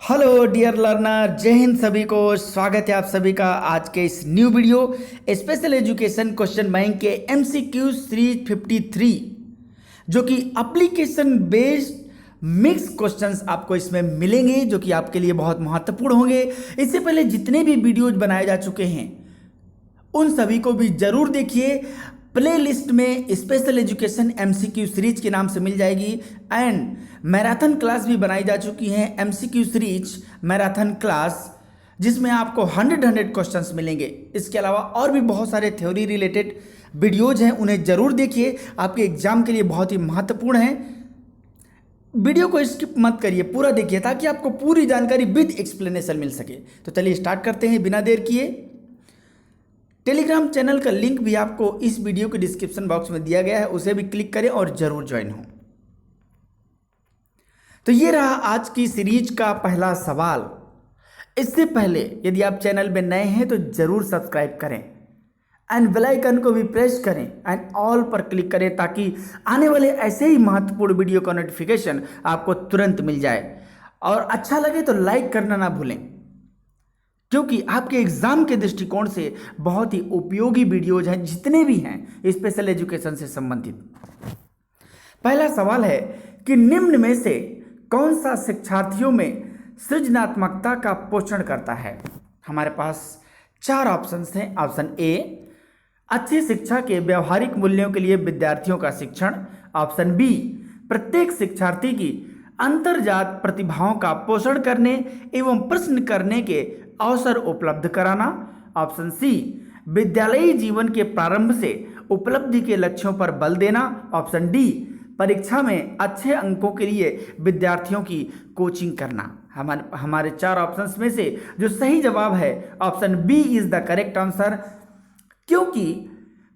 Hello dear learner, जय हिंद सभी को। स्वागत है आप सभी का आज के इस new video special education question bank के एमसीक्यू सीरीज 53, जो कि एप्लीकेशन बेस्ड मिक्स क्वेश्चंस आपको इसमें मिलेंगे, जो कि आपके लिए बहुत महत्वपूर्ण होंगे। इससे पहले जितने भी वीडियोज बनाए जा चुके हैं उन सभी को भी जरूर देखिए। प्ले लिस्ट में स्पेशल एजुकेशन एमसीक्यू सीरीज के नाम से मिल जाएगी एंड मैराथन क्लास भी बनाई जा चुकी हैं, एमसीक्यू सीरीज मैराथन क्लास, जिसमें आपको 100 क्वेश्चंस मिलेंगे। इसके अलावा और भी बहुत सारे थ्योरी रिलेटेड वीडियोज हैं, उन्हें जरूर देखिए, आपके एग्जाम के लिए बहुत ही महत्वपूर्ण है। वीडियो को स्किप मत करिए, पूरा देखिए ताकि आपको पूरी जानकारी विद एक्सप्लेनेशन मिल सके। तो चलिए स्टार्ट करते हैं बिना देर किए। टेलीग्राम चैनल का लिंक भी आपको इस वीडियो के डिस्क्रिप्शन बॉक्स में दिया गया है, उसे भी क्लिक करें और जरूर ज्वाइन हो। तो ये रहा आज की सीरीज का पहला सवाल। इससे पहले यदि आप चैनल में नए हैं तो जरूर सब्सक्राइब करें एंड बेल आइकन को भी प्रेस करें एंड ऑल पर क्लिक करें, ताकि आने वाले ऐसे ही महत्वपूर्ण वीडियो का नोटिफिकेशन आपको तुरंत मिल जाए। और अच्छा लगे तो लाइक करना ना भूलें, क्योंकि आपके एग्जाम के दृष्टिकोण से बहुत ही उपयोगी वीडियोज हैं, जितने भी हैं स्पेशल एजुकेशन से संबंधित। पहला सवाल है कि निम्न में से कौन सा शिक्षार्थियों में सृजनात्मकता का पोषण करता है। हमारे पास 4 ऑप्शंस हैं। ऑप्शन ए, अच्छी शिक्षा के व्यवहारिक मूल्यों के लिए विद्यार्थियों का शिक्षण। ऑप्शन बी, प्रत्येक शिक्षार्थी की अंतर्जात प्रतिभाओं का पोषण करने एवं प्रश्न करने के अवसर उपलब्ध कराना। ऑप्शन सी, विद्यालयी जीवन के प्रारंभ से उपलब्धि के लक्ष्यों पर बल देना। ऑप्शन डी, परीक्षा में अच्छे अंकों के लिए विद्यार्थियों की कोचिंग करना। हमारे 4 ऑप्शंस में से जो सही जवाब है option B is the correct answer, क्योंकि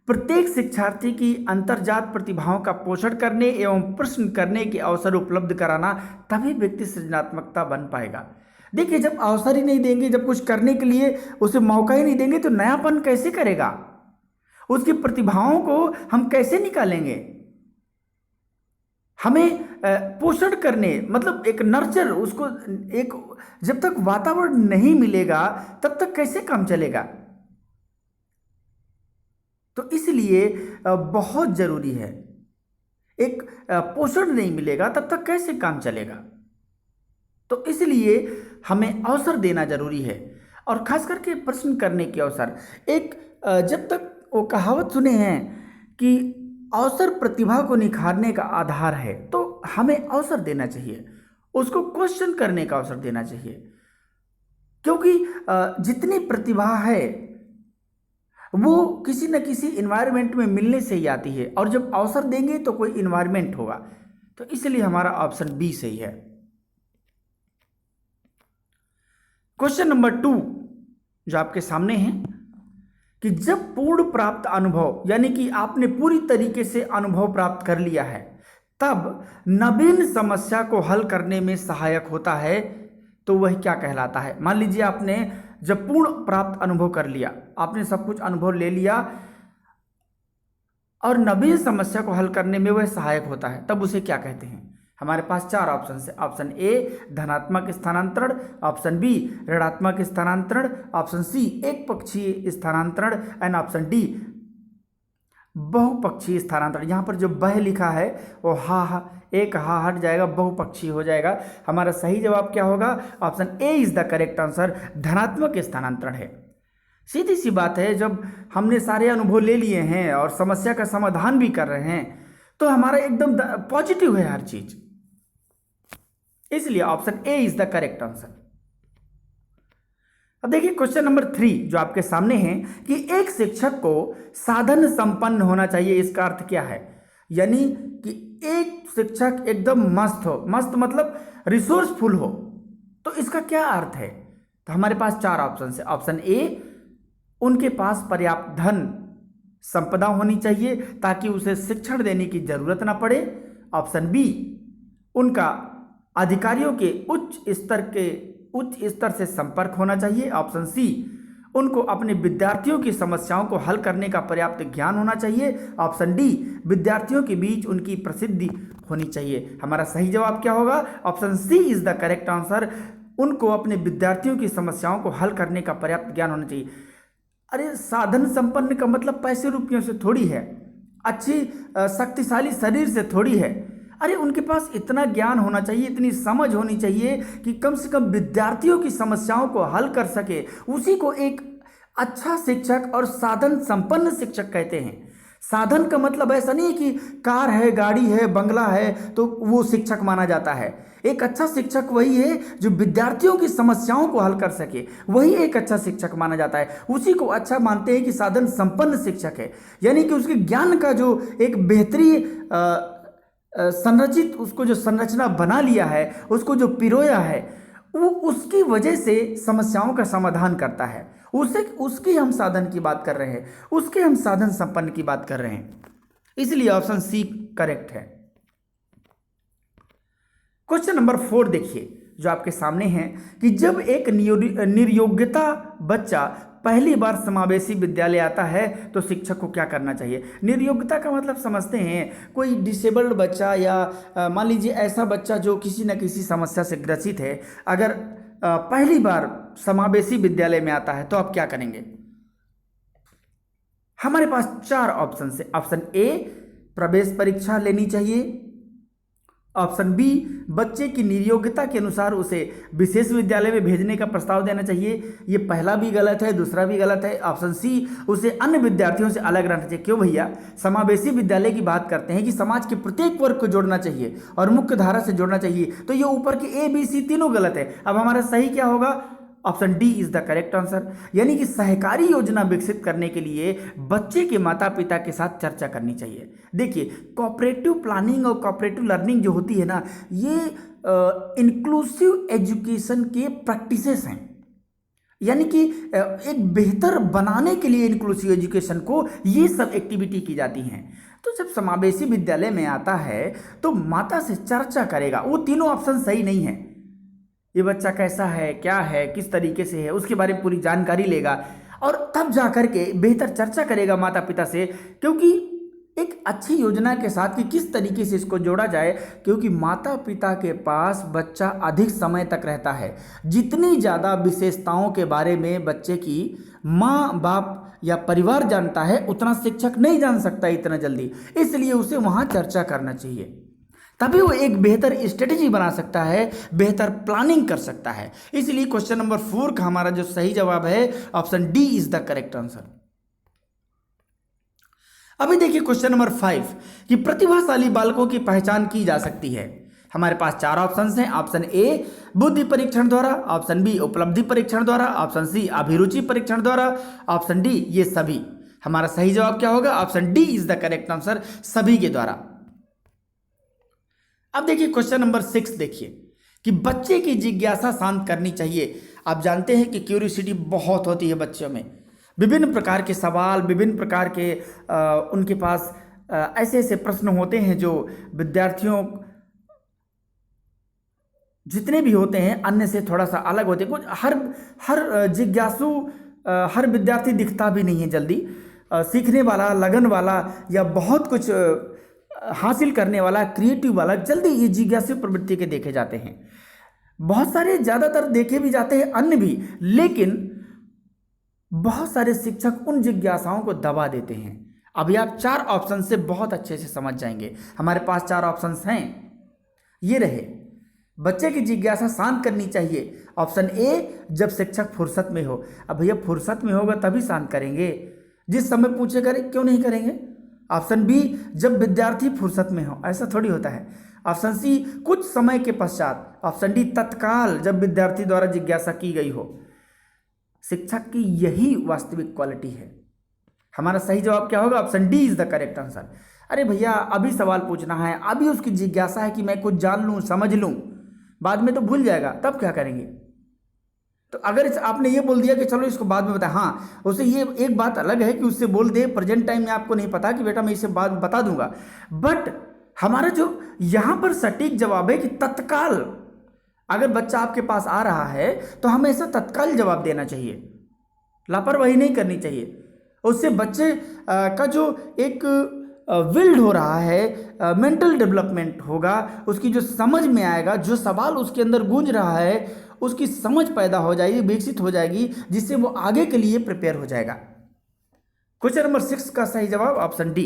प्रत्येक शिक्षार्थी की अंतर्जात प्रतिभाओं का पोषण करने एवं प्रश्न करने के अवसर उपलब्ध कराना, तभी व्यक्ति सृजनात्मकता बन पाएगा। देखिए, जब अवसर ही नहीं देंगे, जब कुछ करने के लिए उसे मौका ही नहीं देंगे, तो नयापन कैसे करेगा? उसकी प्रतिभाओं को हम कैसे निकालेंगे? हमें पोषण करने मतलब एक नर्चर, उसको एक जब तक वातावरण नहीं मिलेगा तब तक कैसे काम चलेगा? तो इसलिए बहुत जरूरी है, एक पोषण नहीं मिलेगा तब तक कैसे काम चलेगा। तो इसलिए हमें अवसर देना जरूरी है, और खास करके प्रश्न करने के अवसर। एक जब तक वो कहावत सुने हैं कि अवसर प्रतिभा को निखारने का आधार है, तो हमें अवसर देना चाहिए, उसको क्वेश्चन करने का अवसर देना चाहिए, क्योंकि जितनी प्रतिभा है वो किसी न किसी इन्वायरमेंट में मिलने से ही आती है, और जब अवसर देंगे तो कोई इन्वायरमेंट होगा। तो इसलिए हमारा ऑप्शन बी सही है। क्वेश्चन नंबर 2 जो आपके सामने है कि जब पूर्ण प्राप्त अनुभव, यानी कि आपने पूरी तरीके से अनुभव प्राप्त कर लिया है, तब नवीन समस्या को हल करने में सहायक होता है, तो वह क्या कहलाता है? मान लीजिए आपने जब पूर्ण प्राप्त अनुभव कर लिया, आपने सब कुछ अनुभव ले लिया और नवीन समस्या को हल करने में वह सहायक होता है, तब उसे क्या कहते हैं? हमारे पास 4 ऑप्शन है। ऑप्शन ए, धनात्मक स्थानांतरण। ऑप्शन बी, ऋणात्मक स्थानांतरण। ऑप्शन सी, एक पक्षीय स्थानांतरण एंड ऑप्शन डी, बहुपक्षीय स्थानांतरण। यहाँ पर जो बह लिखा है वो एक हा हट जाएगा, बहुपक्षीय हो जाएगा। हमारा सही जवाब क्या होगा? Option A is the correct answer, धनात्मक स्थानांतरण है। सीधी सी बात है, जब हमने सारे अनुभव ले लिए हैं और समस्या का समाधान भी कर रहे हैं, तो हमारा एकदम पॉजिटिव है हर चीज, इसलिए option A is the correct answer. अब देखिए क्वेश्चन नंबर 3 जो आपके सामने है कि एक शिक्षक को साधन संपन्न होना चाहिए, इसका अर्थ क्या है? यानी कि एक शिक्षक एकदम मस्त हो, मस्त मतलब रिसोर्सफुल हो, तो इसका क्या अर्थ है? तो हमारे पास 4 ऑप्शन है। ऑप्शन ए, उनके पास पर्याप्त धन संपदा होनी चाहिए ताकि उसे शिक्षण देने की जरूरत ना पड़े। ऑप्शन बी, उनका अधिकारियों के उच्च स्तर से संपर्क होना चाहिए। ऑप्शन सी, उनको अपने विद्यार्थियों की समस्याओं को हल करने का पर्याप्त ज्ञान होना चाहिए। ऑप्शन डी, विद्यार्थियों के बीच उनकी प्रसिद्धि होनी चाहिए। हमारा सही जवाब क्या होगा? Option C is the correct answer, उनको अपने विद्यार्थियों की समस्याओं को हल करने का पर्याप्त ज्ञान होना चाहिए। अरे साधन संपन्न का मतलब पैसे रुपयों से थोड़ी है, अच्छी शक्तिशाली शरीर से थोड़ी है। अरे उनके पास इतना ज्ञान होना चाहिए, इतनी समझ होनी चाहिए कि कम से कम विद्यार्थियों की समस्याओं को हल कर सके। उसी को एक अच्छा शिक्षक और साधन संपन्न शिक्षक कहते हैं। साधन का मतलब ऐसा नहीं है कि कार है, गाड़ी है, बंगला है तो वो शिक्षक माना जाता है। एक अच्छा शिक्षक वही है जो विद्यार्थियों की समस्याओं को हल कर सके, वही एक अच्छा शिक्षक माना जाता है। उसी को अच्छा मानते हैं कि साधन संपन्न शिक्षक है, यानी कि उसके ज्ञान का जो एक बेहतरीन संरचित, उसको जो संरचना बना लिया है, उसको जो पिरोया है, वो उसकी वजह से समस्याओं का समाधान करता है। उसकी हम साधन की बात कर रहे हैं, उसके हम साधन संपन्न की बात कर रहे हैं। इसलिए ऑप्शन सी करेक्ट है। क्वेश्चन नंबर 4 देखिए जो आपके सामने है कि जब एक निर्योग्यता बच्चा पहली बार समावेशी विद्यालय आता है तो शिक्षक को क्या करना चाहिए। निर्योग्यता का मतलब समझते हैं, कोई डिसेबल्ड बच्चा या मान लीजिए ऐसा बच्चा जो किसी न किसी समस्या से ग्रसित है, अगर पहली बार समावेशी विद्यालय में आता है तो आप क्या करेंगे। हमारे पास 4 ऑप्शन है। ऑप्शन ए, प्रवेश परीक्षा लेनी चाहिए। ऑप्शन बी, बच्चे की निर्योग्यता के अनुसार उसे विशेष विद्यालय में भेजने का प्रस्ताव देना चाहिए। ये पहला भी गलत है, दूसरा भी गलत है। ऑप्शन सी, उसे अन्य विद्यार्थियों से अलग रखना चाहिए। क्यों भैया, समावेशी विद्यालय की बात करते हैं कि समाज के प्रत्येक वर्ग को जोड़ना चाहिए और मुख्य धारा से जोड़ना चाहिए, तो ये ऊपर के ए बी सी तीनों गलत है। अब हमारा सही क्या होगा। Option D is the correct answer, यानी कि सहकारी योजना विकसित करने के लिए बच्चे के माता पिता के साथ चर्चा करनी चाहिए। देखिए, कोऑपरेटिव प्लानिंग और कोऑपरेटिव लर्निंग जो होती है ना, ये इंक्लूसिव एजुकेशन के प्रैक्टिसेस हैं, यानी कि एक बेहतर बनाने के लिए इंक्लूसिव एजुकेशन को ये सब एक्टिविटी की जाती हैं। तो जब समावेशी विद्यालय में आता है तो माता से चर्चा करेगा। वो तीनों ऑप्शन सही नहीं है। ये बच्चा कैसा है, क्या है, किस तरीके से है, उसके बारे में पूरी जानकारी लेगा और तब जा कर के बेहतर चर्चा करेगा माता पिता से, क्योंकि एक अच्छी योजना के साथ कि किस तरीके से इसको जोड़ा जाए। क्योंकि माता पिता के पास बच्चा अधिक समय तक रहता है। जितनी ज़्यादा विशेषताओं के बारे में बच्चे की माँ बाप या परिवार जानता है, उतना शिक्षक नहीं जान सकता इतना जल्दी। इसलिए उसे वहाँ चर्चा करना चाहिए, तभी वो एक बेहतर स्ट्रेटेजी बना सकता है, बेहतर प्लानिंग कर सकता है। इसलिए क्वेश्चन नंबर 4 का हमारा जो सही जवाब है option D is the correct answer. अभी देखिए क्वेश्चन नंबर 5 कि प्रतिभाशाली बालकों की पहचान की जा सकती है। हमारे पास 4 ऑप्शन हैं। ऑप्शन ए, बुद्धि परीक्षण द्वारा। ऑप्शन बी, उपलब्धि परीक्षण द्वारा। ऑप्शन सी, अभिरुचि परीक्षण द्वारा। ऑप्शन डी, ये सभी। हमारा सही जवाब क्या होगा। Option D is the correct answer, सभी के द्वारा। अब देखिए क्वेश्चन नंबर 6 देखिए कि बच्चे की जिज्ञासा शांत करनी चाहिए। आप जानते हैं कि क्यूरियोसिटी बहुत होती है बच्चों में, विभिन्न प्रकार के सवाल, विभिन्न प्रकार के उनके पास ऐसे ऐसे प्रश्न होते हैं जो विद्यार्थियों जितने भी होते हैं अन्य से थोड़ा सा अलग होते हैं। कुछ हर जिज्ञासु, हर विद्यार्थी दिखता भी नहीं है जल्दी। सीखने वाला, लगन वाला या बहुत कुछ हासिल करने वाला, क्रिएटिव वाला, जल्दी ये जिज्ञासु प्रवृत्ति के देखे जाते हैं। बहुत सारे, ज़्यादातर देखे भी जाते हैं अन्य भी, लेकिन बहुत सारे शिक्षक उन जिज्ञासाओं को दबा देते हैं। अभी आप 4 ऑप्शन से बहुत अच्छे से समझ जाएंगे। हमारे पास 4 ऑप्शंस हैं, ये रहे। बच्चे की जिज्ञासा शांत करनी चाहिए। ऑप्शन ए, जब शिक्षक फुर्सत में हो। अब भैया फुर्सत में होगा तभी शांत करेंगे, जिस समय पूछे करें क्यों नहीं करेंगे। ऑप्शन बी, जब विद्यार्थी फुर्सत में हो। ऐसा थोड़ी होता है। ऑप्शन सी, कुछ समय के पश्चात। ऑप्शन डी, तत्काल, जब विद्यार्थी द्वारा जिज्ञासा की गई हो। शिक्षक की यही वास्तविक क्वालिटी है। हमारा सही जवाब क्या होगा। Option D is the correct answer. अरे भैया अभी सवाल पूछना है, अभी उसकी जिज्ञासा है कि मैं कुछ जान लूँ, समझ लूँ, बाद में तो भूल जाएगा, तब क्या करेंगे। तो अगर आपने ये बोल दिया कि चलो इसको बाद में बताएं, हाँ, उसे ये एक बात अलग है कि उससे बोल दे प्रेजेंट टाइम में आपको नहीं पता कि बेटा मैं इसे बाद बता दूंगा, बट हमारा जो यहाँ पर सटीक जवाब है कि तत्काल। अगर बच्चा आपके पास आ रहा है तो हमेशा तत्काल जवाब देना चाहिए, लापरवाही नहीं करनी चाहिए। उससे बच्चे का जो एक बिल्ड हो रहा है, मेंटल डेवलपमेंट होगा, उसकी जो समझ में आएगा, जो सवाल उसके अंदर गूंज रहा है उसकी समझ पैदा हो जाएगी, विकसित हो जाएगी, जिससे वो आगे के लिए प्रिपेयर हो जाएगा। क्वेश्चन नंबर 6 का सही जवाब ऑप्शन डी।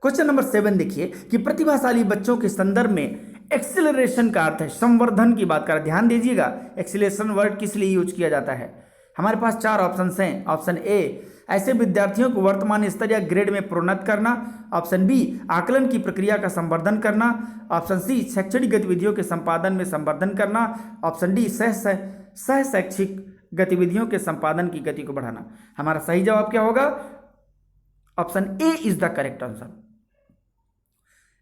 क्वेश्चन नंबर 7 देखिए कि प्रतिभाशाली बच्चों के संदर्भ में एक्सेलरेशन का अर्थ है संवर्धन की बात कर, ध्यान दीजिएगा एक्सेलरेशन वर्ड किस लिए यूज किया जाता है। हमारे पास 4 ऑप्शन हैं। ऑप्शन ए, ऐसे विद्यार्थियों को वर्तमान स्तर या ग्रेड में प्रोन्नत करना। ऑप्शन बी, आकलन की प्रक्रिया का संवर्धन करना। ऑप्शन सी, शैक्षणिक गतिविधियों के संपादन में संवर्धन करना। ऑप्शन डी, सह शैक्षिक गतिविधियों के संपादन की गति को बढ़ाना। हमारा सही जवाब क्या होगा? Option A is the correct answer.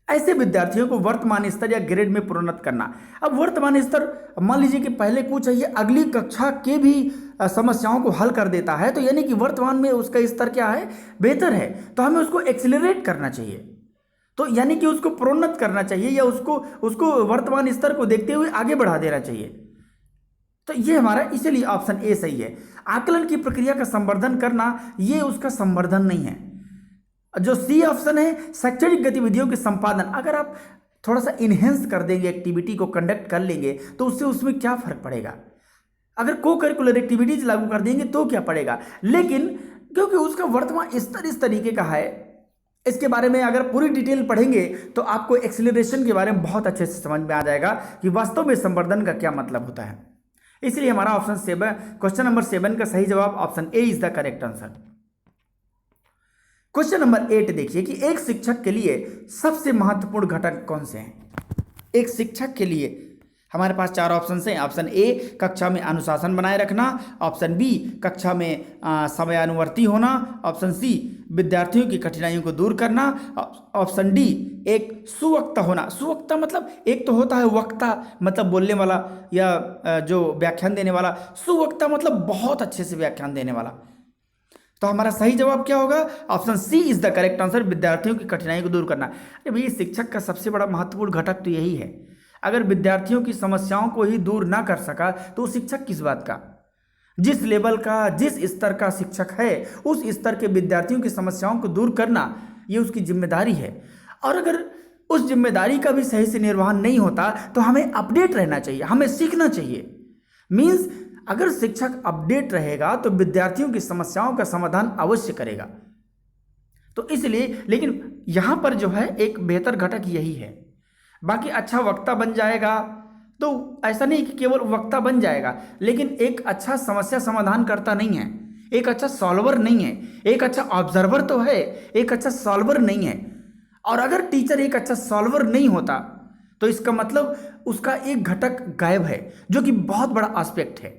ऐसे विद्यार्थियों को वर्तमान स्तर या ग्रेड में प्रोन्नत करना। अब वर्तमान स्तर मान लीजिए कि पहले कुछ चाहिए, अगली कक्षा के भी समस्याओं को हल कर देता है, तो यानी कि वर्तमान में उसका स्तर क्या है? बेहतर है, तो हमें उसको एक्सेलरेट करना चाहिए, तो यानी कि उसको प्रोन्नत करना चाहिए या उसको वर्तमान स्तर को देखते हुए आगे बढ़ा देना चाहिए। तो ये हमारा इसीलिए ऑप्शन ए सही है। आकलन की प्रक्रिया का संवर्धन करना, ये उसका संवर्धन नहीं है। जो सी ऑप्शन है शैक्षणिक गतिविधियों के संपादन, अगर आप थोड़ा सा इनहेंस कर देंगे, एक्टिविटी को कंडक्ट कर लेंगे, तो उससे उसमें क्या फर्क पड़ेगा? अगर को करिकुलर एक्टिविटीज लागू कर देंगे तो क्या पड़ेगा? लेकिन क्योंकि उसका वर्तमान स्तर इस तरीके का है, इसके बारे में अगर पूरी डिटेल पढ़ेंगे तो आपको एक्सेलरेशन के बारे में बहुत अच्छे से समझ में आ जाएगा कि वास्तव में संवर्धन का क्या मतलब होता है। इसलिए हमारा ऑप्शन 7, क्वेश्चन नंबर 7 का सही जवाब option A is the correct answer. Question number 8 देखिए कि एक शिक्षक के लिए सबसे महत्वपूर्ण घटक कौन से हैं? एक शिक्षक के लिए हमारे पास 4 ऑप्शन हैं। ऑप्शन ए, कक्षा में अनुशासन बनाए रखना। ऑप्शन बी, कक्षा में समयानुवर्ती होना। ऑप्शन सी, विद्यार्थियों की कठिनाइयों को दूर करना। ऑप्शन डी, एक सुवक्ता होना। सुवक्ता मतलब एक तो होता है वक्ता, मतलब बोलने वाला या जो व्याख्यान देने वाला, सुवक्ता मतलब बहुत अच्छे से व्याख्यान देने वाला। तो हमारा सही जवाब क्या होगा? Option C is the correct answer, विद्यार्थियों की कठिनाई को दूर करना। अरे भैया, शिक्षक का सबसे बड़ा महत्वपूर्ण घटक तो यही है। अगर विद्यार्थियों की समस्याओं को ही दूर ना कर सका तो शिक्षक किस बात का? जिस लेवल का, जिस स्तर का शिक्षक है, उस स्तर के विद्यार्थियों की समस्याओं को दूर करना ये उसकी जिम्मेदारी है। और अगर उस जिम्मेदारी का भी सही से निर्वहन नहीं होता तो हमें अपडेट रहना चाहिए, हमें सीखना चाहिए। मीन्स अगर शिक्षक अपडेट रहेगा तो विद्यार्थियों की समस्याओं का समाधान अवश्य करेगा। तो इसलिए, लेकिन यहां पर जो है एक बेहतर घटक यही है। बाकी अच्छा वक्ता बन जाएगा तो ऐसा नहीं कि केवल वक्ता बन जाएगा, लेकिन एक अच्छा समस्या समाधान करता नहीं है, एक अच्छा सॉल्वर नहीं है। एक अच्छा ऑब्जर्वर तो है, एक अच्छा सॉल्वर नहीं है। और अगर टीचर एक अच्छा सॉल्वर नहीं होता तो इसका मतलब उसका एक घटक गायब है, जो कि बहुत बड़ा एस्पेक्ट है।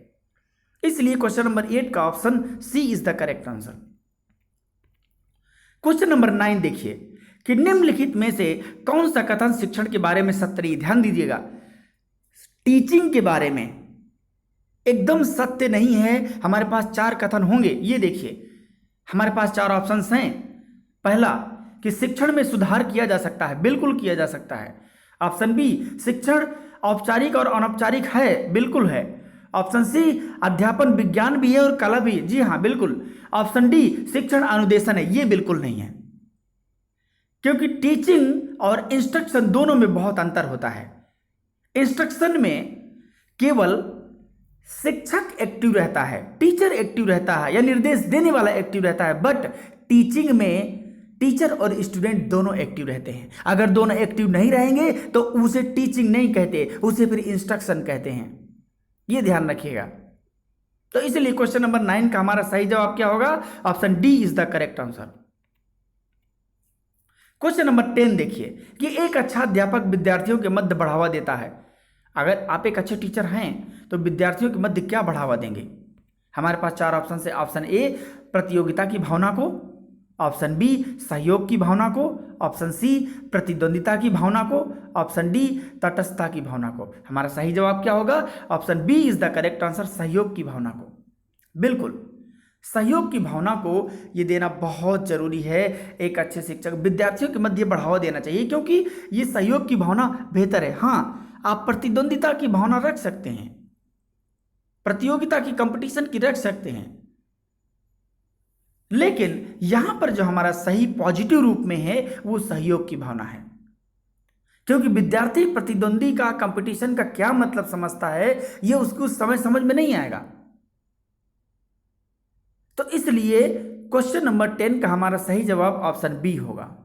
इसलिए क्वेश्चन नंबर 8 का option C is the correct answer. Question number 9 देखिए कि निम्नलिखित में से कौन सा कथन शिक्षण के बारे में सत्य नहीं? ध्यान दीजिएगा, टीचिंग के बारे में एकदम सत्य नहीं है। हमारे पास 4 कथन होंगे, ये देखिए हमारे पास 4 ऑप्शंस हैं। पहला कि शिक्षण में सुधार किया जा सकता है, बिल्कुल किया जा सकता है। ऑप्शन बी, शिक्षण औपचारिक और अनौपचारिक है, बिल्कुल है। ऑप्शन सी, अध्यापन विज्ञान भी है और कला भी है, जी हाँ बिल्कुल। ऑप्शन डी, शिक्षण अनुदेशन है, ये बिल्कुल नहीं है, क्योंकि टीचिंग और इंस्ट्रक्शन दोनों में बहुत अंतर होता है। इंस्ट्रक्शन में केवल शिक्षक एक्टिव रहता है, टीचर एक्टिव रहता है या निर्देश देने वाला एक्टिव रहता है, बट टीचिंग में टीचर और स्टूडेंट दोनों एक्टिव रहते हैं। अगर दोनों एक्टिव नहीं रहेंगे तो उसे टीचिंग नहीं कहते, उसे फिर इंस्ट्रक्शन कहते हैं, ये ध्यान रखिएगा। तो इसलिए क्वेश्चन नंबर 9 का हमारा सही जवाब क्या होगा? Option D is the correct answer. Question number 10 देखिए कि एक अच्छा अध्यापक विद्यार्थियों के मध्य बढ़ावा देता है। अगर आप एक अच्छे टीचर हैं तो विद्यार्थियों के मध्य क्या बढ़ावा देंगे? हमारे पास 4 ऑप्शन है। ऑप्शन ए, प्रतियोगिता की भावना को। ऑप्शन बी, सहयोग की भावना को। ऑप्शन सी, प्रतिद्वंदिता की भावना को। ऑप्शन डी, तटस्थता की भावना को। हमारा सही जवाब क्या होगा? Option B is the correct answer, सहयोग की भावना को। बिल्कुल, सहयोग की भावना को ये देना बहुत जरूरी है। एक अच्छे शिक्षक विद्यार्थियों के मध्य बढ़ावा देना चाहिए, क्योंकि ये सहयोग की भावना बेहतर है। हाँ, आप प्रतिद्वंदिता की भावना रख सकते हैं, प्रतियोगिता की, कंपटीशन की रख सकते हैं, लेकिन यहां पर जो हमारा सही पॉजिटिव रूप में है वो सहयोग की भावना है, क्योंकि विद्यार्थी प्रतिद्वंदी का, कंपटीशन का क्या मतलब समझता है ये उसको उस समय समझ में नहीं आएगा। तो इसलिए क्वेश्चन नंबर 10 का हमारा सही जवाब ऑप्शन बी होगा।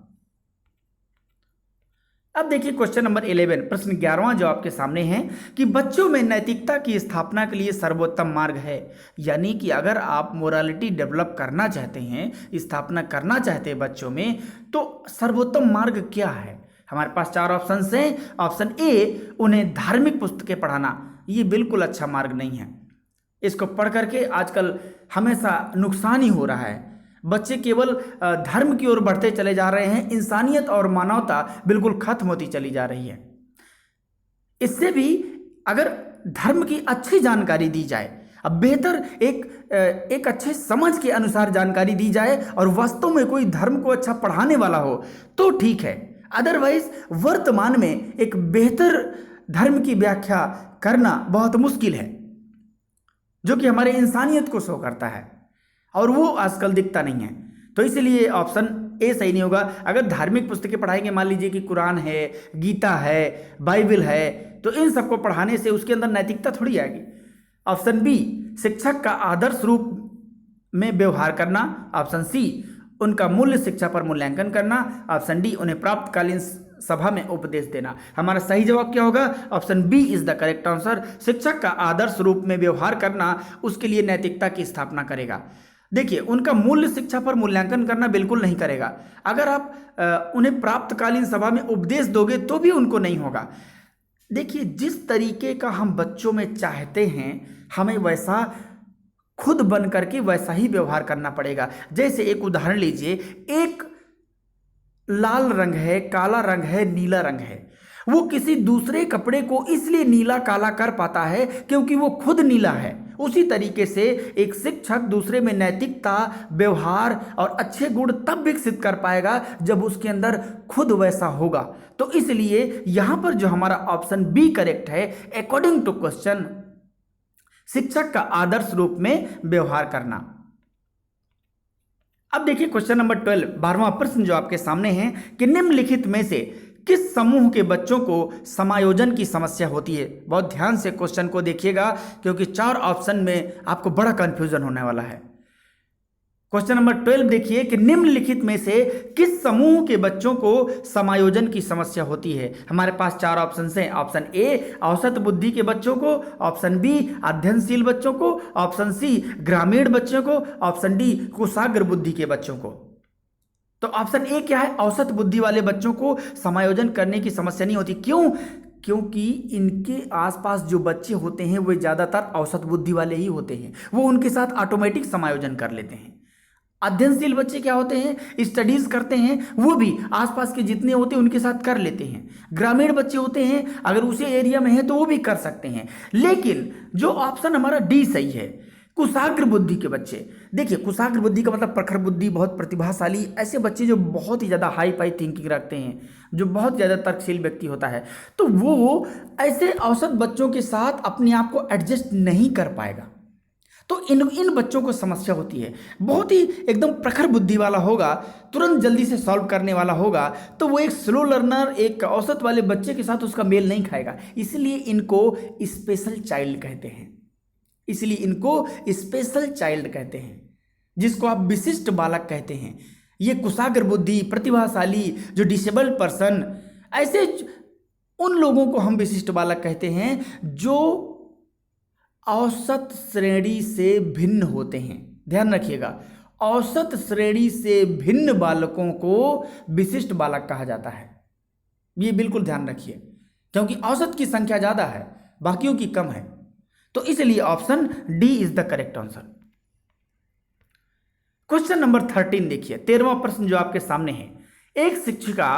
अब देखिए क्वेश्चन नंबर 11, प्रश्न 11वां जो आपके सामने है कि बच्चों में नैतिकता की स्थापना के लिए सर्वोत्तम मार्ग है। यानी कि अगर आप मोरालिटी डेवलप करना चाहते हैं, स्थापना करना चाहते हैं बच्चों में, तो सर्वोत्तम मार्ग क्या है? हमारे पास 4 ऑप्शन हैं। ऑप्शन ए, उन्हें धार्मिक पुस्तकें पढ़ाना। ये बिल्कुल अच्छा मार्ग नहीं है। इसको पढ़ करके आजकल हमेशा नुकसान ही हो रहा है। बच्चे केवल धर्म की ओर बढ़ते चले जा रहे हैं, इंसानियत और मानवता बिल्कुल खत्म होती चली जा रही है। इससे भी अगर धर्म की अच्छी जानकारी दी जाए, अब बेहतर एक अच्छे समझ के अनुसार जानकारी दी जाए और वास्तव में कोई धर्म को अच्छा पढ़ाने वाला हो तो ठीक है। अदरवाइज वर्तमान में एक बेहतर धर्म की व्याख्या करना बहुत मुश्किल है, जो कि हमारे इंसानियत को शो करता है, और वो आजकल दिखता नहीं है। तो इसलिए ऑप्शन ए सही नहीं होगा। अगर धार्मिक पुस्तकें पढ़ाएंगे, मान लीजिए कि कुरान है, गीता है, बाइबल है, तो इन सबको पढ़ाने से उसके अंदर नैतिकता थोड़ी आएगी। ऑप्शन बी, शिक्षक का आदर्श रूप में व्यवहार करना। ऑप्शन सी, उनका मूल्य शिक्षा पर मूल्यांकन करना। ऑप्शन डी, उन्हें प्राप्तकालीन सभा में उपदेश देना। हमारा सही जवाब क्या होगा? Option B is the correct answer. शिक्षक का आदर्श रूप में व्यवहार करना उसके लिए नैतिकता की स्थापना करेगा। देखिए, उनका मूल्य शिक्षा पर मूल्यांकन करना बिल्कुल नहीं करेगा। अगर आप उन्हें प्राप्तकालीन सभा में उपदेश दोगे तो भी उनको नहीं होगा। देखिए, जिस तरीके का हम बच्चों में चाहते हैं, हमें वैसा खुद बन करके वैसा ही व्यवहार करना पड़ेगा। जैसे एक उदाहरण लीजिए, एक लाल रंग है, काला रंग है, नीला रंग है। वो किसी दूसरे कपड़े को इसलिए नीला काला कर पाता है क्योंकि वो खुद नीला है। उसी तरीके से एक शिक्षक दूसरे में नैतिकता, व्यवहार और अच्छे गुण तब विकसित कर पाएगा जब उसके अंदर खुद वैसा होगा। तो इसलिए यहां पर जो हमारा ऑप्शन बी करेक्ट है, अकॉर्डिंग टू क्वेश्चन, शिक्षक का आदर्श रूप में व्यवहार करना। अब देखिए क्वेश्चन नंबर 12, 12वां प्रश्न जो आपके सामने है कि निम्नलिखित में से किस समूह के बच्चों को समायोजन की समस्या होती है? बहुत ध्यान से क्वेश्चन को देखिएगा, क्योंकि 4 ऑप्शन में आपको बड़ा कंफ्यूजन होने वाला है। क्वेश्चन नंबर 12 देखिए कि निम्नलिखित में से किस समूह के बच्चों को समायोजन की समस्या होती है? हमारे पास 4 ऑप्शन हैं। ऑप्शन ए, औसत बुद्धि के बच्चों को। ऑप्शन बी, अध्ययनशील बच्चों को। ऑप्शन सी, ग्रामीण बच्चों को। ऑप्शन डी, कुशाग्र बुद्धि के बच्चों को। तो ऑप्शन ए क्या है? औसत बुद्धि वाले बच्चों को समायोजन करने की समस्या नहीं होती। क्यों? क्योंकि इनके आसपास जो बच्चे होते हैं वो ज़्यादातर औसत बुद्धि वाले ही होते हैं, वो उनके साथ ऑटोमेटिक समायोजन कर लेते हैं। अध्ययनशील बच्चे क्या होते हैं? स्टडीज करते हैं, वो भी आसपास के जितने होते हैं उनके साथ कर लेते हैं। ग्रामीण बच्चे होते हैं, अगर उसी एरिया में है तो वो भी कर सकते हैं। लेकिन जो ऑप्शन हमारा डी सही है, कुशाग्र बुद्धि के बच्चे। देखिए, कुशाग्र बुद्धि का मतलब प्रखर बुद्धि, बहुत प्रतिभाशाली, ऐसे बच्चे जो बहुत ही ज़्यादा हाई फाई थिंकिंग रखते हैं, जो बहुत ज़्यादा तर्कशील व्यक्ति होता है, तो वो ऐसे औसत बच्चों के साथ अपने आप को एडजस्ट नहीं कर पाएगा। तो इन बच्चों को समस्या होती है। बहुत ही एकदम प्रखर बुद्धि वाला होगा, तुरंत जल्दी से सॉल्व करने वाला होगा, तो वो एक स्लो लर्नर, एक औसत वाले बच्चे के साथ उसका मेल नहीं खाएगा। इसलिए इनको स्पेशल चाइल्ड कहते हैं। इसलिए इनको स्पेशल चाइल्ड कहते हैं, जिसको आप विशिष्ट बालक कहते हैं। ये कुशाग्र बुद्धि, प्रतिभाशाली, जो डिसेबल्ड पर्सन, ऐसे उन लोगों को हम विशिष्ट बालक कहते हैं जो औसत श्रेणी से भिन्न होते हैं। ध्यान रखिएगा, औसत श्रेणी से भिन्न बालकों को विशिष्ट बालक कहा जाता है। ये बिल्कुल ध्यान रखिए, क्योंकि औसत की संख्या ज़्यादा है, बाकियों की कम है। तो इसलिए option D is the correct answer. Question number 13 देखिए, 13वां प्रश्न जो आपके सामने है। एक शिक्षिका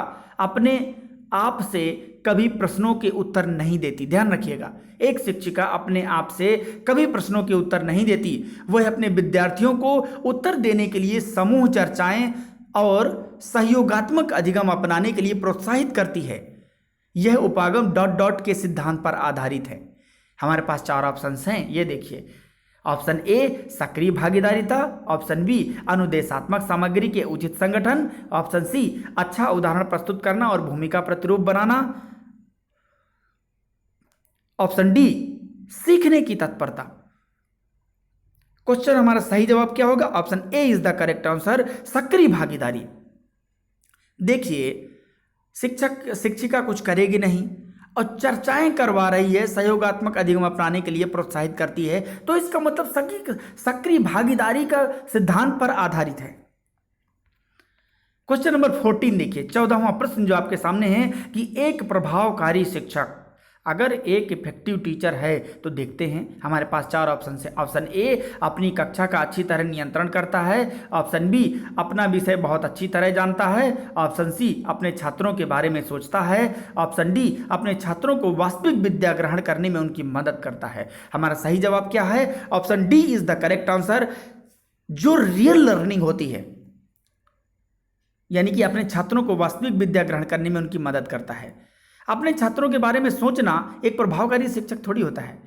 अपने आप से कभी प्रश्नों के उत्तर नहीं देती। ध्यान रखिएगा, एक शिक्षिका अपने आप से कभी प्रश्नों के उत्तर नहीं देती। वह अपने विद्यार्थियों को उत्तर देने के लिए समूह चर्चाएं और सहयोगात्मक अधिगम अपनाने के लिए प्रोत्साहित करती है। यह उपागम ... के सिद्धांत पर आधारित है। हमारे पास 4 ऑप्शंस हैं, ये देखिए। ऑप्शन ए सक्रिय भागीदारिता, ऑप्शन बी अनुदेशात्मक सामग्री के उचित संगठन, ऑप्शन सी अच्छा उदाहरण प्रस्तुत करना और भूमिका प्रतिरूप बनाना, ऑप्शन डी सीखने की तत्परता। क्वेश्चन हमारा सही जवाब क्या होगा? Option A is the correct answer, सक्रिय भागीदारी। देखिए, शिक्षक शिक्षिका कुछ करेगी नहीं और चर्चाएं करवा रही है, सहयोगात्मक अधिगम अपनाने के लिए प्रोत्साहित करती है, तो इसका मतलब सक्रिय भागीदारी का सिद्धांत पर आधारित है। क्वेश्चन नंबर 14 देखिए, 14वां प्रश्न जो आपके सामने है कि एक प्रभावकारी शिक्षक अगर एक इफेक्टिव टीचर है तो देखते हैं हमारे पास 4 ऑप्शन है। ऑप्शन ए अपनी कक्षा का अच्छी तरह नियंत्रण करता है, ऑप्शन बी अपना विषय बहुत अच्छी तरह जानता है, ऑप्शन सी अपने छात्रों के बारे में सोचता है, ऑप्शन डी अपने छात्रों को वास्तविक विद्या ग्रहण करने में उनकी मदद करता है। हमारा सही जवाब क्या है? Option D is the correct answer, जो रियल लर्निंग होती है, यानी कि अपने छात्रों को वास्तविक विद्या ग्रहण करने में उनकी मदद करता है। अपने छात्रों के बारे में सोचना एक प्रभावकारी शिक्षक थोड़ी होता है।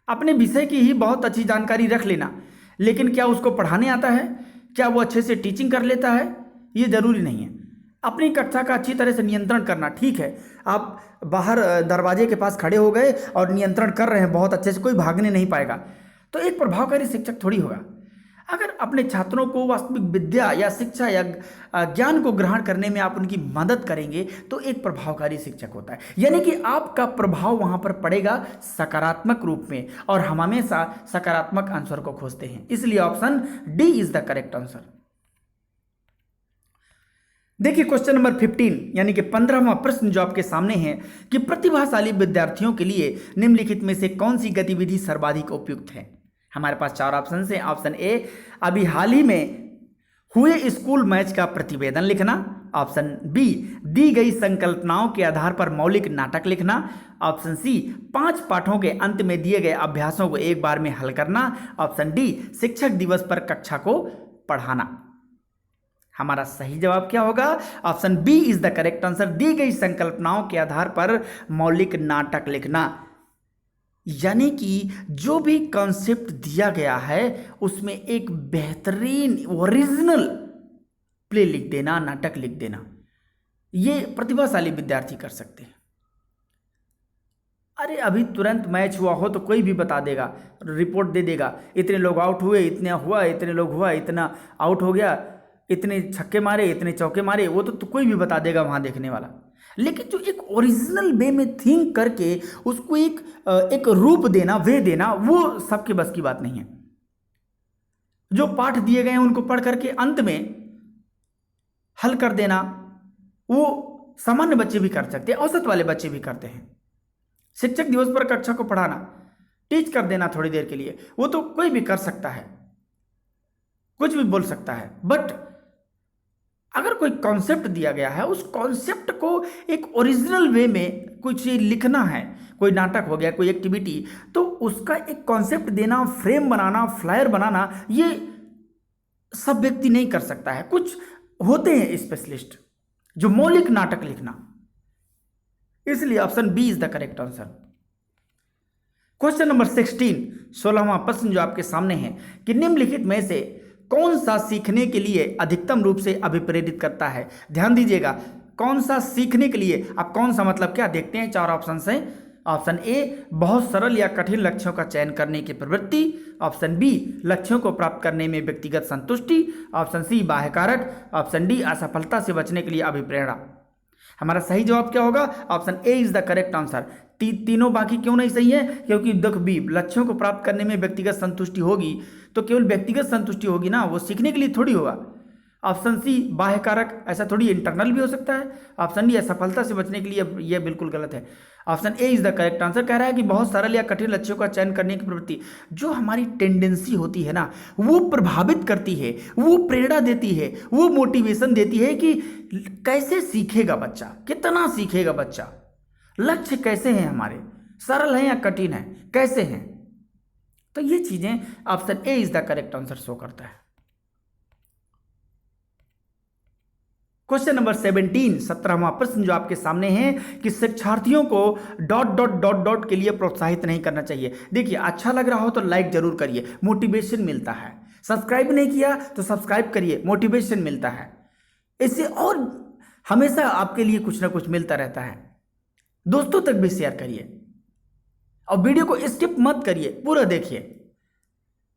अपने विषय की ही बहुत अच्छी जानकारी रख लेना, लेकिन क्या उसको पढ़ाने आता है? क्या वो अच्छे से टीचिंग कर लेता है? ये जरूरी नहीं है। अपनी कक्षा का अच्छी तरह से नियंत्रण करना, ठीक है, आप बाहर दरवाजे के पास खड़े हो गए और नियंत्रण कर रहे हैं बहुत अच्छे से, कोई भागने नहीं पाएगा, तो एक प्रभावकारी शिक्षक थोड़ी होगा। अगर अपने छात्रों को वास्तविक विद्या या शिक्षा या ज्ञान को ग्रहण करने में आप उनकी मदद करेंगे तो एक प्रभावकारी शिक्षक होता है, यानी कि आपका प्रभाव वहां पर पड़ेगा सकारात्मक रूप में, और हम हमेशा सकारात्मक आंसर को खोजते हैं, इसलिए option D is the correct answer. देखिए क्वेश्चन नंबर 15 यानी कि 15वां प्रश्न जो आपके सामने है कि प्रतिभाशाली विद्यार्थियों के लिए निम्नलिखित में से कौन सी गतिविधि सर्वाधिक उपयुक्त है? हमारे पास 4 ऑप्शन हैं। ऑप्शन ए अभी हाल ही में हुए स्कूल मैच का प्रतिवेदन लिखना, ऑप्शन बी दी गई संकल्पनाओं के आधार पर मौलिक नाटक लिखना, ऑप्शन सी 5 पाठों के अंत में दिए गए अभ्यासों को एक बार में हल करना, ऑप्शन डी शिक्षक दिवस पर कक्षा को पढ़ाना। हमारा सही जवाब क्या होगा? Option B is the correct answer, दी गई संकल्पनाओं के आधार पर मौलिक नाटक लिखना, यानी कि जो भी कॉन्सेप्ट दिया गया है उसमें एक बेहतरीन ओरिजिनल प्ले लिख देना, नाटक लिख देना, ये प्रतिभाशाली विद्यार्थी कर सकते हैं। अरे अभी तुरंत मैच हुआ हो तो कोई भी बता देगा, रिपोर्ट दे देगा, इतने लोग आउट हुए, इतना हुआ, इतने लोग हुआ, इतना आउट हो गया, इतने छक्के मारे, इतने चौके मारे, वो तो कोई भी बता देगा वहाँ देखने वाला। लेकिन जो एक ओरिजिनल वे में थिंक करके उसको एक रूप देना, वे देना, वो सबके बस की बात नहीं है। जो पाठ दिए गए हैं उनको पढ़ करके अंत में हल कर देना, वो सामान्य बच्चे भी कर सकते हैं, औसत वाले बच्चे भी करते हैं। शिक्षक दिवस पर कक्षा को पढ़ाना, टीच कर देना थोड़ी देर के लिए, वो तो कोई भी कर सकता है, कुछ भी बोल सकता है। बट अगर कोई कॉन्सेप्ट दिया गया है, उस कॉन्सेप्ट को एक ओरिजिनल वे में कुछ लिखना है, कोई नाटक हो गया, कोई एक्टिविटी, तो उसका एक कॉन्सेप्ट देना, फ्रेम बनाना, फ्लायर बनाना, ये सब व्यक्ति नहीं कर सकता है। कुछ होते हैं स्पेशलिस्ट जो मौलिक नाटक लिखना, इसलिए option B is the correct answer. Question number 16वां प्रश्न जो आपके सामने है कि निम्नलिखित में से कौन सा सीखने के लिए अधिकतम रूप से अभिप्रेरित करता है? ध्यान दीजिएगा, कौन सा सीखने के लिए, अब कौन सा मतलब क्या, देखते हैं। 4 ऑप्शन हैं। ऑप्शन ए बहुत सरल या कठिन लक्ष्यों का चयन करने की प्रवृत्ति, ऑप्शन बी लक्ष्यों को प्राप्त करने में व्यक्तिगत संतुष्टि, ऑप्शन सी बाह्य कारक, ऑप्शन डी असफलता से बचने के लिए अभिप्रेरणा। हमारा सही जवाब क्या होगा? Option A is the correct answer. तीनों बाकी क्यों नहीं सही है? क्योंकि दुख भी, लक्ष्यों को प्राप्त करने में व्यक्तिगत संतुष्टि होगी तो केवल व्यक्तिगत संतुष्टि होगी ना, वो सीखने के लिए थोड़ी होगा। ऑप्शन सी बाह्य कारक, ऐसा थोड़ी, इंटरनल भी हो सकता है। ऑप्शन डी असफलता से बचने के लिए, यह बिल्कुल गलत है। Option A is the correct answer कह रहा है कि बहुत सरल या कठिन लक्ष्यों का चयन करने की प्रवृत्ति, जो हमारी टेंडेंसी होती है ना, वो प्रभावित करती है, वो प्रेरणा देती है, वो मोटिवेशन देती है कि कैसे सीखेगा बच्चा, कितना सीखेगा बच्चा, लक्ष्य कैसे हैं हमारे, सरल हैं या कठिन हैं, कैसे हैं। तो ये चीजें option A is the correct answer show करता है। क्वेश्चन नंबर 17, 17वां प्रश्न जो आपके सामने है कि शिक्षार्थियों co dot dot dot dot के लिए प्रोत्साहित नहीं करना चाहिए। देखिए, अच्छा लग रहा हो तो लाइक जरूर करिए, मोटिवेशन मिलता है। सब्सक्राइब नहीं किया तो सब्सक्राइब करिए, मोटिवेशन मिलता है। इससे और हमेशा आपके लिए कुछ ना कुछ मिलता रहता है। दोस्तों तक भी शेयर करिए और वीडियो को स्किप मत करिए, पूरा देखिए।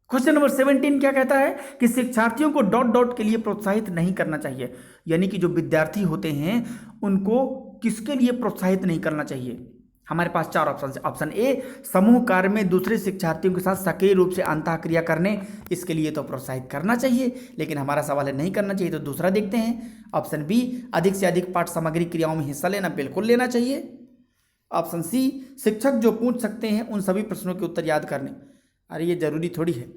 क्वेश्चन नंबर 17 क्या कहता है कि शिक्षार्थियों को डॉट डॉट के लिए प्रोत्साहित नहीं करना चाहिए। यानी कि जो विद्यार्थी होते हैं उनको किसके लिए प्रोत्साहित नहीं करना चाहिए। हमारे पास 4 ऑप्शन है। ऑप्शन ए, समूह कार्य में दूसरे शिक्षार्थियों के साथ सक्रिय रूप से अंतःक्रिया करने, इसके लिए तो प्रोत्साहित करना चाहिए, लेकिन हमारा सवाल है नहीं करना चाहिए, तो दूसरा देखते हैं। ऑप्शन बी, अधिक से अधिक पाठ सामग्री क्रियाओं में हिस्सा लेना, बिल्कुल लेना चाहिए। ऑप्शन सी, शिक्षक जो पूछ सकते हैं उन सभी प्रश्नों के उत्तर याद करने, अरे ये जरूरी थोड़ी है।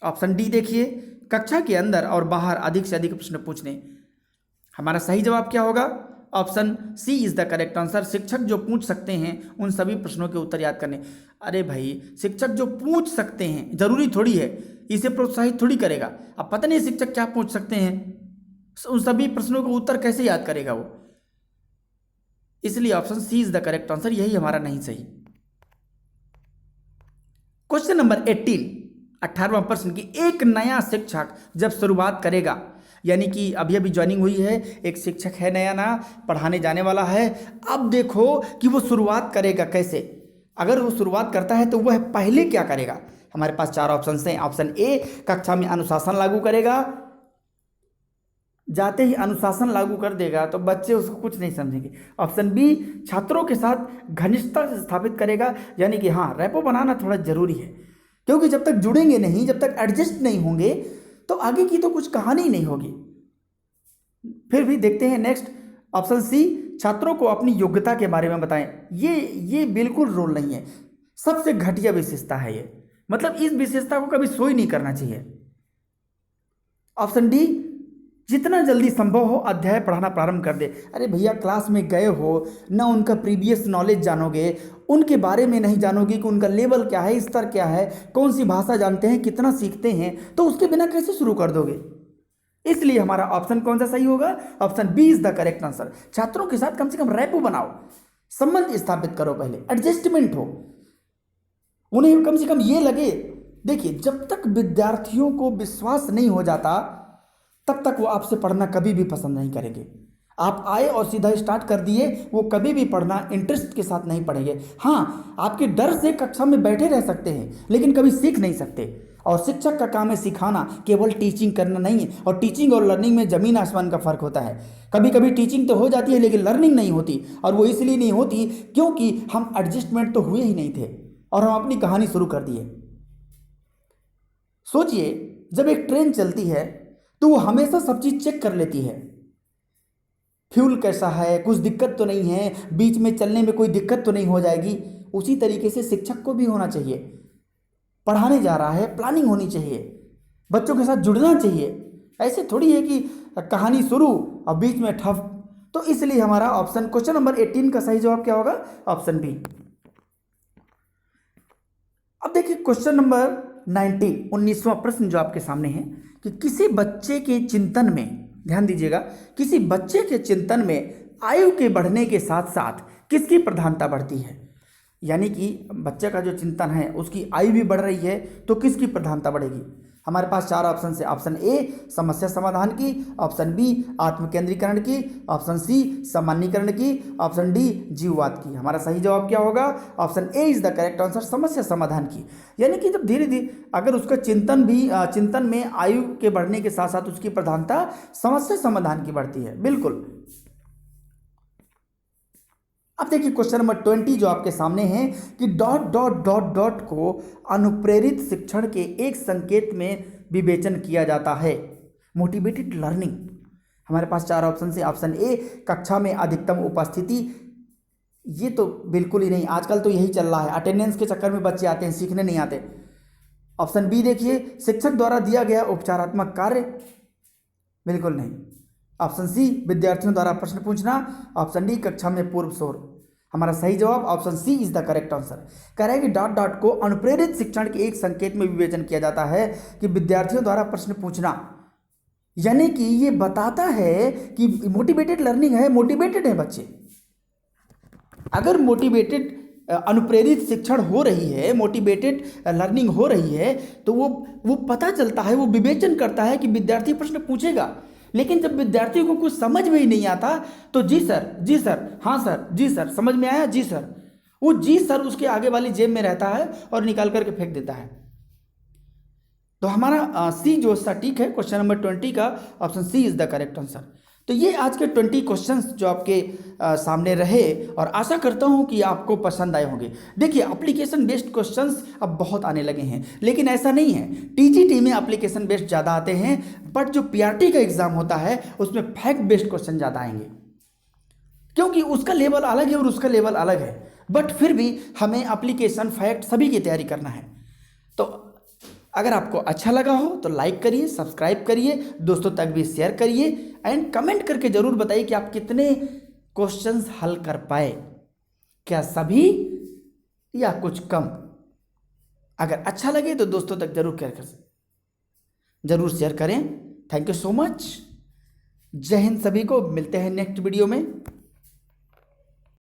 ऑप्शन डी देखिए, कक्षा के अंदर और बाहर अधिक से अधिक प्रश्न पूछने। हमारा सही जवाब क्या होगा? Option C is the correct answer. शिक्षक जो पूछ सकते हैं उन सभी प्रश्नों के उत्तर याद करने। अरे भाई, शिक्षक जो पूछ सकते हैं जरूरी थोड़ी है, इसे प्रोत्साहित थोड़ी करेगा। अब पता नहीं शिक्षक क्या पूछ सकते हैं, उन सभी प्रश्नों के उत्तर कैसे याद करेगा वो। इसलिए option C is the correct answer, यही हमारा नहीं सही। क्वेश्चन नंबर 18, 18वां प्रश्न की एक नया शिक्षक जब शुरुआत करेगा, यानी कि अभी अभी ज्वाइनिंग हुई है, एक शिक्षक है नया ना, पढ़ाने जाने वाला है। अब देखो कि वो शुरुआत करेगा कैसे। अगर वो शुरुआत करता है तो वह पहले क्या करेगा। हमारे पास 4 ऑप्शन हैं। ऑप्शन ए, कक्षा में अनुशासन लागू करेगा। जाते ही अनुशासन लागू कर देगा तो बच्चे उसको कुछ नहीं समझेंगे। ऑप्शन बी, छात्रों के साथ घनिष्ठता स्थापित करेगा, यानी कि हाँ, रैपो बनाना थोड़ा जरूरी है, क्योंकि जब तक जुड़ेंगे नहीं, जब तक एडजस्ट नहीं होंगे तो आगे की तो कुछ कहानी ही नहीं होगी। फिर भी देखते हैं नेक्स्ट। ऑप्शन सी, छात्रों को अपनी योग्यता के बारे में बताएं। ये बिल्कुल रोल नहीं है, सबसे घटिया विशेषता है ये, मतलब इस विशेषता को कभी शो ही नहीं करना चाहिए। ऑप्शन डी, जितना जल्दी संभव हो अध्याय पढ़ाना प्रारंभ कर दे। अरे भैया, क्लास में गए हो ना, उनका प्रीवियस नॉलेज जानोगे, उनके बारे में नहीं जानोगे कि उनका लेवल क्या है, स्तर क्या है, कौन सी भाषा जानते हैं, कितना सीखते हैं, तो उसके बिना कैसे शुरू कर दोगे। इसलिए हमारा ऑप्शन कौन सा सही होगा? Option B is the correct answer. छात्रों के साथ कम से कम रैपो बनाओ, संबंध स्थापित करो, पहले एडजस्टमेंट हो, उन्हें कम से कम ये लगे। देखिए, जब तक विद्यार्थियों को विश्वास नहीं हो जाता तब तक वो आपसे पढ़ना कभी भी पसंद नहीं करेंगे। आप आए और सीधा स्टार्ट कर दिए, वो कभी भी पढ़ना इंटरेस्ट के साथ नहीं पढ़ेंगे। हाँ, आपके डर से कक्षा में बैठे रह सकते हैं, लेकिन कभी सीख नहीं सकते। और शिक्षक का काम है सिखाना, केवल टीचिंग करना नहीं है। और टीचिंग और लर्निंग में ज़मीन आसमान का फ़र्क होता है। कभी कभी टीचिंग तो हो जाती है लेकिन लर्निंग नहीं होती, और वो इसलिए नहीं होती क्योंकि हम एडजस्टमेंट तो हुए ही नहीं थे और हम अपनी कहानी शुरू कर दिए। सोचिए, जब एक ट्रेन चलती है तो वो हमेशा सब चीज़ चेक कर लेती है, फ्यूल कैसा है, कुछ दिक्कत तो नहीं है, बीच में चलने में कोई दिक्कत तो नहीं हो जाएगी। उसी तरीके से शिक्षक को भी होना चाहिए। पढ़ाने जा रहा है, प्लानिंग होनी चाहिए, बच्चों के साथ जुड़ना चाहिए। ऐसे थोड़ी है कि कहानी शुरू और बीच में ठप। तो इसलिए हमारा ऑप्शन क्वेश्चन नंबर 18 का सही जवाब क्या होगा? Option B. अब देखिए क्वेश्चन नंबर 19, 19वां प्रश्न जो आपके सामने है कि किसी बच्चे के चिंतन में, ध्यान दीजिएगा, किसी बच्चे के चिंतन में आयु के बढ़ने के साथ साथ किसकी प्रधानता बढ़ती है। यानी कि बच्चे का जो चिंतन है उसकी आयु भी बढ़ रही है तो किसकी प्रधानता बढ़ेगी। हमारे पास 4 ऑप्शन है। ऑप्शन ए, समस्या समाधान की। ऑप्शन बी, आत्मकेंद्रीकरण की। ऑप्शन सी, सामान्यीकरण की। ऑप्शन डी, जीववाद की। हमारा सही जवाब क्या होगा? Option A is the correct answer, समस्या समाधान की। यानी कि जब धीरे धीरे अगर उसका चिंतन में आयु के बढ़ने के साथ साथ उसकी प्रधानता समस्या समाधान की बढ़ती है, बिल्कुल। अब देखिए क्वेश्चन नंबर 20 जो आपके सामने है कि डॉट डॉट डॉट डॉट को अनुप्रेरित शिक्षण के एक संकेत में विवेचन किया जाता है। Motivated learning. हमारे पास 4 ऑप्शन है। ऑप्शन ए, कक्षा में अधिकतम उपस्थिति। ये तो बिल्कुल ही नहीं, आजकल तो यही चल रहा है, अटेंडेंस के चक्कर में बच्चे आते हैं, सीखने नहीं आते। ऑप्शन बी देखिए, शिक्षक द्वारा दिया गया उपचारात्मक कार्य, बिल्कुल नहीं। ऑप्शन सी, विद्यार्थियों द्वारा प्रश्न पूछना। ऑप्शन डी, कक्षा में पूर्व शोर। हमारा सही जवाब option C is the correct answer. कह रहा है कि डॉट डॉट को अनुप्रेरित शिक्षण के एक संकेत में विवेचन किया जाता है कि विद्यार्थियों द्वारा प्रश्न पूछना। यानी कि ये बताता है कि मोटिवेटेड लर्निंग है, मोटिवेटेड है बच्चे। अगर मोटिवेटेड अनुप्रेरित शिक्षण हो रही है, मोटिवेटेड लर्निंग हो रही है, तो वो पता चलता है, वो विवेचन करता है कि विद्यार्थी प्रश्न पूछेगा। लेकिन जब विद्यार्थियों को कुछ समझ में ही नहीं आता तो जी सर, जी सर, हाँ सर, जी सर, समझ में आया, जी सर, वो जी सर उसके आगे वाली जेब में रहता है और निकाल करके फेंक देता है। तो हमारा सी जो सटीक है, क्वेश्चन नंबर 20 का option C is the correct answer. तो ये आज के 20 क्वेश्चंस जो आपके सामने रहे, और आशा करता हूँ कि आपको पसंद आए होंगे। देखिए, एप्लीकेशन बेस्ड क्वेश्चंस अब बहुत आने लगे हैं, लेकिन ऐसा नहीं है। टीजीटी में एप्लीकेशन बेस्ड ज़्यादा आते हैं, बट जो पीआरटी का एग्जाम होता है उसमें फैक्ट बेस्ड क्वेश्चन ज़्यादा आएंगे, क्योंकि उसका लेवल अलग है और उसका लेवल अलग है। बट फिर भी हमें एप्लीकेशन फैक्ट सभी की तैयारी करना है। तो अगर आपको अच्छा लगा हो तो लाइक करिए, सब्सक्राइब करिए, दोस्तों तक भी शेयर करिए, एंड कमेंट करके जरूर बताइए कि आप कितने क्वेश्चंस हल कर पाए, क्या सभी या कुछ कम। अगर अच्छा लगे तो दोस्तों तक जरूर शेयर करें। Thank you so much. जय हिंद सभी को, मिलते हैं नेक्स्ट वीडियो में।